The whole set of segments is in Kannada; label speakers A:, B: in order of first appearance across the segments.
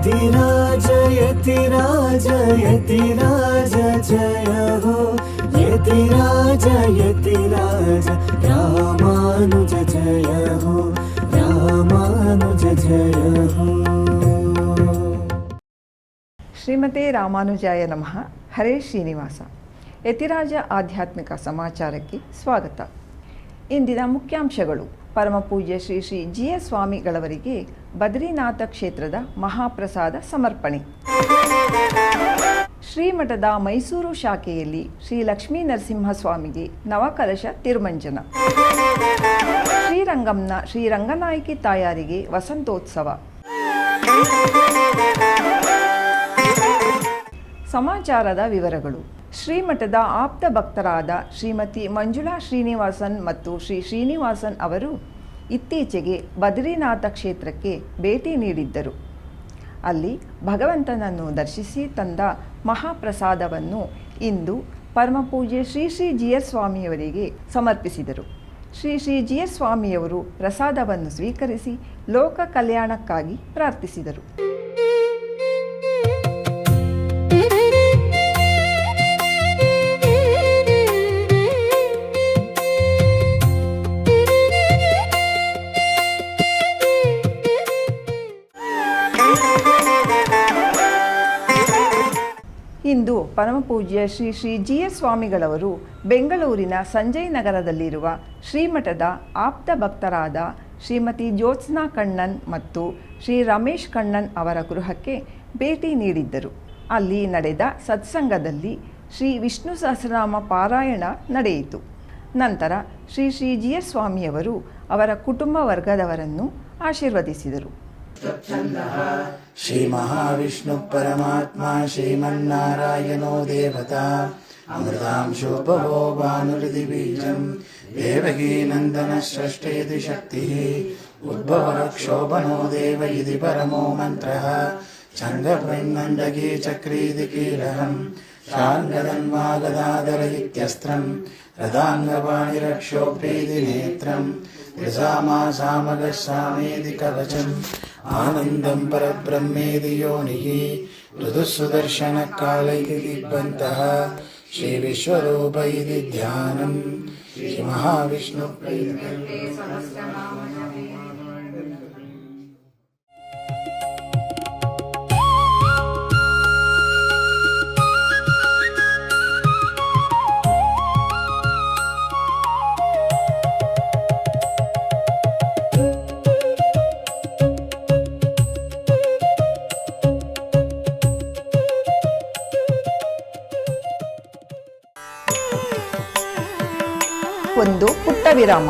A: यतिराज यतिराज यतिराज जय हो यतिराज यतिराज रामानुज जय हो रामानुज जय हो।
B: ಶ್ರೀಮತೆ ರಾಮಾನುಜಾಯ ನಮಃ. ಹರೇ ಶ್ರೀನಿವಾಸ. ಯತಿರಾಜ ಆಧ್ಯಾತ್ಮಿಕ ಸಮಾಚಾರಕ್ಕೆ ಸ್ವಾಗತ. ಇಂದಿನ ಮುಖ್ಯಾಂಶಗಳು: ಪರಮಪೂಜ್ಯ ಶ್ರೀ ಶ್ರೀ GS ಸ್ವಾಮಿಗಳವರಿಗೆ ಬದ್ರಿನಾಥ ಕ್ಷೇತ್ರದ ಮಹಾಪ್ರಸಾದ ಸಮರ್ಪಣೆ. ಶ್ರೀಮಠದ ಮೈಸೂರು ಶಾಖೆಯಲ್ಲಿ ಶ್ರೀ ಲಕ್ಷ್ಮೀ ನರಸಿಂಹಸ್ವಾಮಿಗೆ ನವಕಲಶ ತಿರುಮಂಜನ. ಶ್ರೀರಂಗಂನ ಶ್ರೀ ರಂಗನಾಯಕಿ ತಾಯಾರಿಗೆ ವಸಂತೋತ್ಸವ. ಸಮಾಚಾರದ ವಿವರಗಳು. ಶ್ರೀಮಠದ ಆಪ್ತ ಭಕ್ತರಾದ ಶ್ರೀಮತಿ ಮಂಜುಳಾ ಶ್ರೀನಿವಾಸನ್ ಮತ್ತು ಶ್ರೀ ಶ್ರೀನಿವಾಸನ್ ಅವರು ಇತ್ತೀಚೆಗೆ ಬದ್ರಿನಾಥ ಕ್ಷೇತ್ರಕ್ಕೆ ಭೇಟಿ ನೀಡಿದ್ದರು. ಅಲ್ಲಿ ಭಗವಂತನನ್ನು ದರ್ಶಿಸಿ ತಂದ ಮಹಾಪ್ರಸಾದವನ್ನು ಇಂದು ಪರಮಪೂಜ್ಯ ಶ್ರೀ ಶ್ರೀ GS ಸ್ವಾಮಿಯವರಿಗೆ ಸಮರ್ಪಿಸಿದರು. ಶ್ರೀ ಶ್ರೀ GS ಸ್ವಾಮಿಯವರು ಪ್ರಸಾದವನ್ನು ಸ್ವೀಕರಿಸಿ ಲೋಕ ಕಲ್ಯಾಣಕ್ಕಾಗಿ ಪ್ರಾರ್ಥಿಸಿದರು. ಇಂದು ಪರಮಪೂಜ್ಯ ಶ್ರೀ ಶ್ರೀ GS ಸ್ವಾಮಿಗಳವರು ಬೆಂಗಳೂರಿನ ಸಂಜಯ್ ನಗರದಲ್ಲಿರುವ ಶ್ರೀಮಠದ ಆಪ್ತ ಭಕ್ತರಾದ ಶ್ರೀಮತಿ ಜ್ಯೋತ್ಸ್ನಾ ಕಣ್ಣನ್ ಮತ್ತು ಶ್ರೀ ರಮೇಶ್ ಕಣ್ಣನ್ ಅವರ ಗೃಹಕ್ಕೆ ಭೇಟಿ ನೀಡಿದ್ದರು. ಅಲ್ಲಿ ನಡೆದ ಸತ್ಸಂಗದಲ್ಲಿ ಶ್ರೀ ವಿಷ್ಣು ಸಹಸ್ರನಾಮ ಪಾರಾಯಣ ನಡೆಯಿತು. ನಂತರ ಶ್ರೀ ಶ್ರೀ GS ಸ್ವಾಮಿಯವರು ಅವರ ಕುಟುಂಬ ವರ್ಗದವರನ್ನು ಆಶೀರ್ವದಿಸಿದರು.
A: श्री महाविष्णु परमात्मा श्रीमन्नारायणो देवता अमृतांशोपभो भानुर्दिबीजं देवकी नन्दनसृष्टेति शक्तिः उद्भवरक्षोभनो देव इति परमो मन्त्रः छन्दप्रिन्नन्दकी चक्रीति कीलहं शार्ङ्गदन्वागदाधर इत्यस्त्रं रदाङ्गपाणिरक्षोभ्रीति नेत्रं त्रिसामासामगस्सामेति कवचम् आनन्दं परब्रह्मेति योनिः ऋतुः सुदर्शनकालैति दिग्बन्तः श्रीविश्वरूप इति ध्यानं श्रीमहाविष्णुप्रीतिकल्पे
B: ಒಂದು ಪುಟ್ಟ ವಿರಾಮ.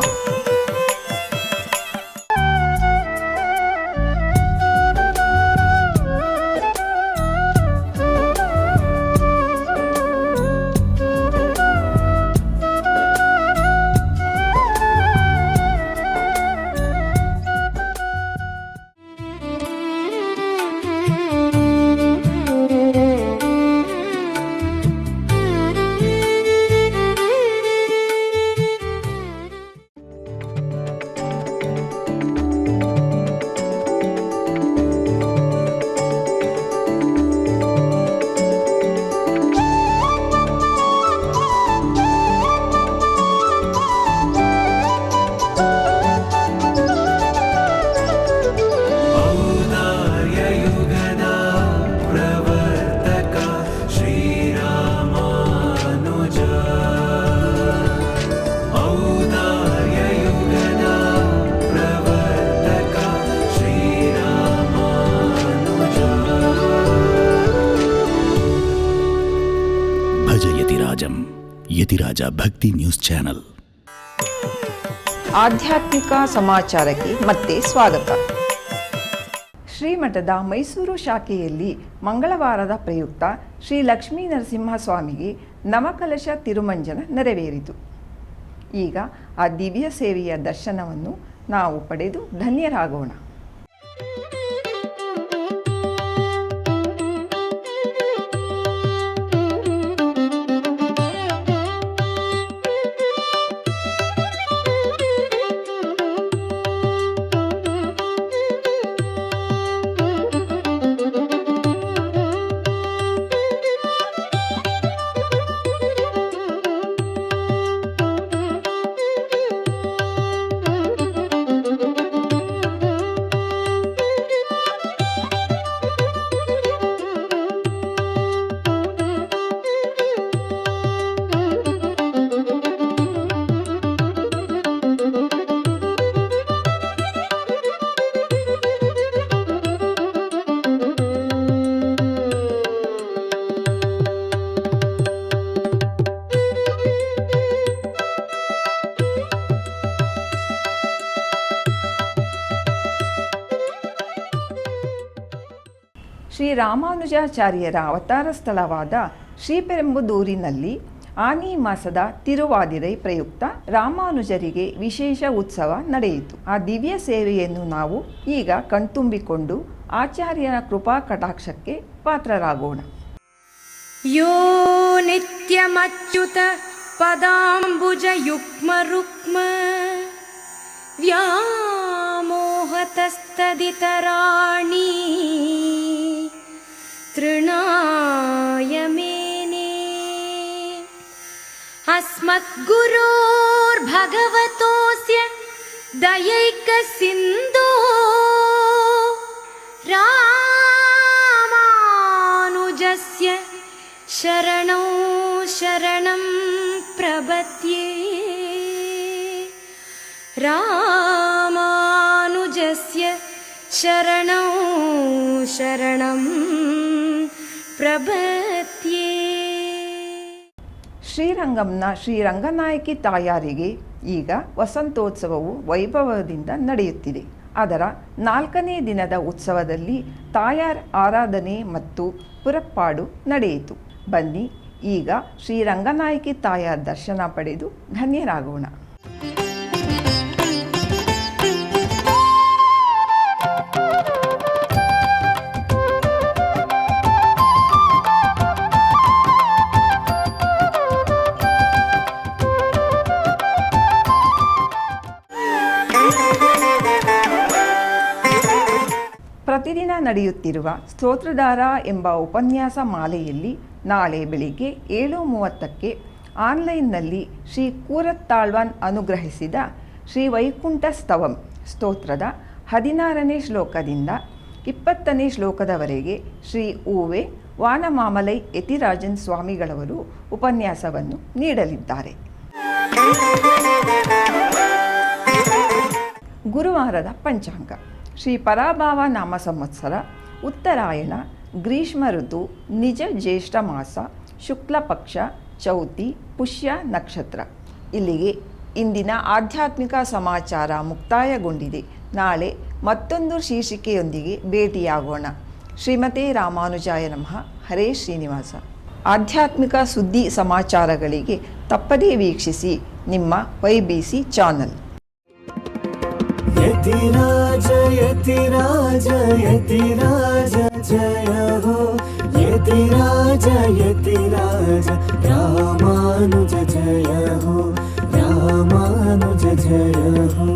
C: ಯತಿರಾಜ ಭಕ್ತಿ ನ್ಯೂಸ್ ಚಾನೆಲ್.
B: ಆಧ್ಯಾತ್ಮಿಕ ಸಮಾಚಾರಕ್ಕೆ ಮತ್ತೆ ಸ್ವಾಗತ. ಶ್ರೀಮಠದ ಮೈಸೂರು ಶಾಖೆಯಲ್ಲಿ ಮಂಗಳವಾರದ ಪ್ರಯುಕ್ತ ಶ್ರೀ ಲಕ್ಷ್ಮೀ ನರಸಿಂಹಸ್ವಾಮಿಗೆ ನವಕಲಶ ತಿರುಮಂಜನ ನೆರವೇರಿತು. ಈಗ ಆ ದಿವ್ಯ ಸೇವೆಯ ದರ್ಶನವನ್ನು ನಾವು ಪಡೆದು ಧನ್ಯರಾಗೋಣ. ಶ್ರೀ ರಾಮಾನುಜಾಚಾರ್ಯರ ಅವತಾರ ಸ್ಥಳವಾದ ಶ್ರೀಪೆರಂಬುದೂರಿನಲ್ಲಿ ಆನಿ ಮಾಸದ ತಿರುವಾದಿರೈ ಪ್ರಯುಕ್ತ ರಾಮಾನುಜರಿಗೆ ವಿಶೇಷ ಉತ್ಸವ ನಡೆಯಿತು. ಆ ದಿವ್ಯ ಸೇವೆಯನ್ನು ನಾವು ಈಗ ಕಣ್ತುಂಬಿಕೊಂಡು ಆಚಾರ್ಯರ ಕೃಪಾ ಕಟಾಕ್ಷಕ್ಕೆ ಪಾತ್ರರಾಗೋಣ.
C: ಯೋ ನಿತ್ಯಮಚ್ಯುತ ಪದಾಂಬುಜ ಯುಗ್ಮ ರುಕ್ಮ ವ್ಯಾಮೋಹತಸ್ತದಿತರಾಣಿ ತೃಣಾಯ ಮೇನೆ ಅಸ್ಮದ್ಗುರೋರ್ಭಗವತೋಸ್ಯ ದಯೈಕ ಸಿಂಧೋ ರಾಮಾನುಜಸ್ಯ ಶರಣೋ ಶರಣಂ ಪ್ರಪದ್ಯೆ ರಾಮಾನುಜಸ್ಯ ಶರಣೋ ಶರಣಂ ಪ್ರಪದ್ಯೆ.
B: ಶ್ರೀರಂಗಂನ ಶ್ರೀರಂಗನಾಯಕಿ ತಾಯಾರಿಗೆ ಈಗ ವಸಂತೋತ್ಸವವು ವೈಭವದಿಂದ ನಡೆಯುತ್ತಿದೆ. ಅದರ 4ನೇ ದಿನದ ಉತ್ಸವದಲ್ಲಿ ತಾಯಾರ್ ಆರಾಧನೆ ಮತ್ತು ಪುರಪ್ಪಾಡು ನಡೆಯಿತು. ಬನ್ನಿ ಈಗ ಶ್ರೀರಂಗನಾಯಕಿ ತಾಯಾರ್ ದರ್ಶನ ಪಡೆದು ಧನ್ಯರಾಗೋಣ. ಪ್ರತಿದಿನ ನಡೆಯುತ್ತಿರುವ ಸ್ತೋತ್ರಧಾರ ಎಂಬ ಉಪನ್ಯಾಸ ಮಾಲೆಯಲ್ಲಿ ನಾಳೆ ಬೆಳಿಗ್ಗೆ 7:30ಕ್ಕೆ ಆನ್ಲೈನ್ನಲ್ಲಿ ಶ್ರೀ ಕೂರತ್ತಾಳ್ವಾನ್ ಅನುಗ್ರಹಿಸಿದ ಶ್ರೀ ವೈಕುಂಠ ಸ್ತವಂ ಸ್ತೋತ್ರದ 16ನೇ ಶ್ಲೋಕದಿಂದ 20ನೇ ಶ್ಲೋಕದವರೆಗೆ ಶ್ರೀ ಉವೆ ವಾನಮಾಮಲೈ ಯತಿರಾಜನ್ ಸ್ವಾಮಿಗಳವರು ಉಪನ್ಯಾಸವನ್ನು ನೀಡಲಿದ್ದಾರೆ. ಗುರುವಾರದ ಪಂಚಾಂಗ. ಶ್ರೀ ಪರಾಭಾವ ನಾಮ ಸಂವತ್ಸರ, ಉತ್ತರಾಯಣ, ಗ್ರೀಷ್ಮ ಋತು, ನಿಜ ಜ್ಯೇಷ್ಠ ಮಾಸ, ಶುಕ್ಲ ಪಕ್ಷ, ಚೌತಿ, ಪುಷ್ಯ ನಕ್ಷತ್ರ. ಇಲ್ಲಿಗೆ ಇಂದಿನ ಆಧ್ಯಾತ್ಮಿಕ ಸಮಾಚಾರ ಮುಕ್ತಾಯಗೊಂಡಿದೆ. ನಾಳೆ ಮತ್ತೊಂದು ಶೀರ್ಷಿಕೆಯೊಂದಿಗೆ ಭೇಟಿಯಾಗೋಣ. ಶ್ರೀಮತೆ ರಾಮಾನುಜಾಯ ನಮಃ. ಹರೇ ಶ್ರೀನಿವಾಸ. ಆಧ್ಯಾತ್ಮಿಕ ಸುದ್ದಿ ಸಮಾಚಾರಗಳಿಗೆ ತಪ್ಪದೇ ವೀಕ್ಷಿಸಿ ನಿಮ್ಮ YBC ಚಾನಲ್.
A: ಯತಿರಾಜ ಯತಿರಾಜ ಯತಿರಾಜ ಜಯ ಹೋ ಯತಿರಾಜ ಯತಿರಾಜ ರಾಮಾನುಜ ಜಯ ಹೋ ರಾಮಾನುಜ ಜಯ ಹೋ.